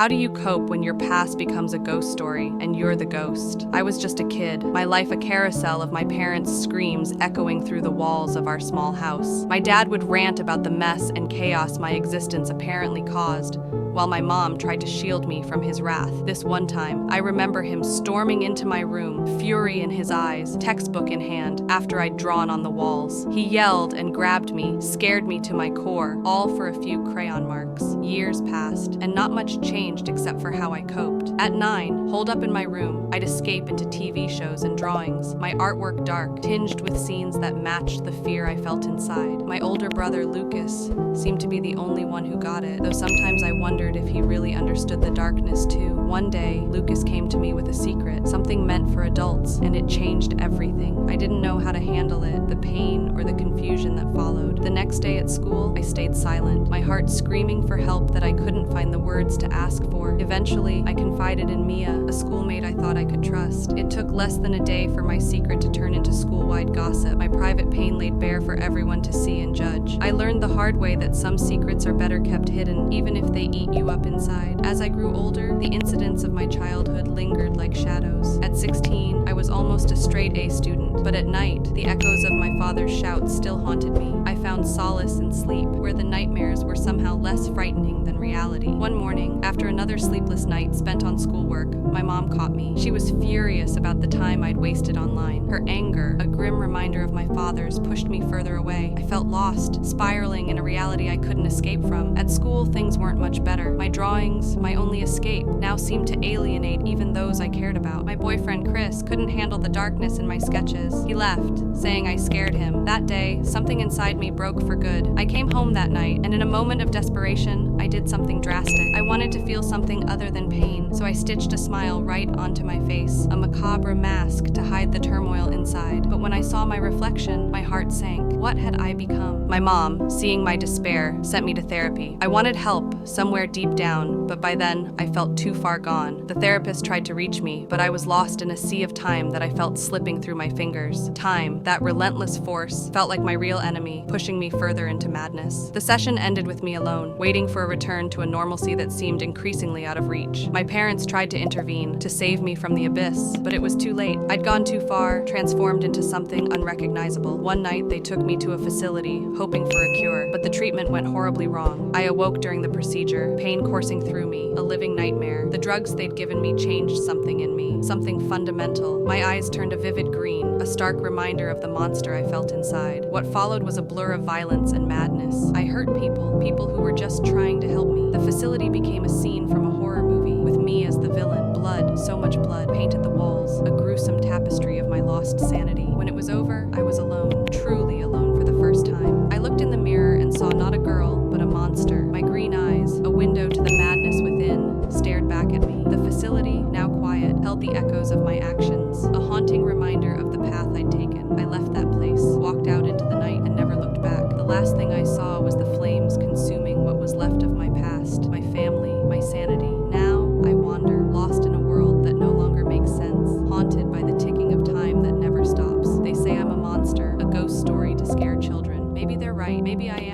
How do you cope when your past becomes a ghost story and you're the ghost? I was just a kid, my life a carousel of my parents' screams echoing through the walls of our small house. My dad would rant about the mess and chaos my existence apparently caused, while my mom tried to shield me from his wrath. This one time, I remember him storming into my room, fury in his eyes, textbook in hand, after I'd drawn on the walls. He yelled and grabbed me, scared me to my core, all for a few crayon marks. Years passed, and not much changed except for how I coped. At 9, holed up in my room, I'd escape into TV shows and drawings, my artwork dark, tinged with scenes that matched the fear I felt inside. My older brother, Lucas, seemed to be the only one who got it, though sometimes I wondered if he really understood the darkness too. One day, Lucas came to me with a secret, something meant for adults, and it changed everything. I didn't know how to handle it, the pain or the confusion that followed. The next day at school, I stayed silent, my heart screaming for help that I couldn't find the words to ask for. Eventually, I confided in Mia, a schoolmate I thought I could trust. It took less than a day for my secret to turn into school-wide gossip, my private pain laid bare for everyone to see and judge. I learned the hard way that some secrets are better kept hidden, even if they eat you up inside. As I grew older, the incidents of my childhood lingered like shadows. At 16, I was almost a straight-A student, but at night, the echoes of my father's shouts still haunted me. I found solace in sleep, where the nightmares were somehow less frightening than reality. One morning, after another sleepless night spent on schoolwork, my mom caught me. She was furious about the time I'd wasted online. Her anger, a grim reminder of my father's, pushed me further away. I felt lost, spiraling in a reality I couldn't escape from. At school, things weren't much better. My drawings, my only escape, now seemed to alienate even those I cared about. My boyfriend, Chris, couldn't handle the darkness in my sketches. He left, saying I scared him. That day, something inside me broke for good. I came home that night, and in a moment of desperation, I did something drastic. I wanted to feel something other than pain, so I stitched a smile right onto my face, a macabre mask to hide the turmoil inside. But when I saw my reflection, my heart sank. What had I become? My mom, seeing my despair, sent me to therapy. I wanted help, somewhere deep down, but by then, I felt too far gone. The therapist tried to reach me, but I was lost in a sea of time that I felt slipping through my fingers. Time, that relentless force, felt like my real enemy, pushing me further into madness. The session ended with me alone, waiting for a return to a normalcy that seemed increasingly out of reach. My parents tried to intervene, to save me from the abyss, but it was too late. I'd gone too far, transformed into something unrecognizable. One night, they took me to a facility, hoping for a cure, but the treatment went horribly wrong. I awoke during the procedure, pain coursing through me, a living nightmare. The drugs they'd given me changed something in me, something fundamental. My eyes turned a vivid green, a stark reminder of the monster I felt inside. What followed was a blur of violence and madness. I hurt people who were just trying to help me. The facility became a scene from a horror movie, with me as the villain. Blood, so much blood, painted the walls, a gruesome tapestry of my lost sanity. When it was over, I was alone, truly alone for the first time. I looked in the mirror and saw not a girl, but a monster. My green eyes, a window to the madness within, stared back at me. The facility, now quiet, held the echoes of my actions, a haunting reminder of the path I'd taken. I left that place, walked out into the night, and never looked back. The last thing I saw was the flames consuming what was left of my past, my family, my sanity. Now, I wander, lost in a world that no longer makes sense, haunted by the ticking of time that never stops. They say I'm a monster, a ghost story to scare children. Maybe they're right, maybe I am.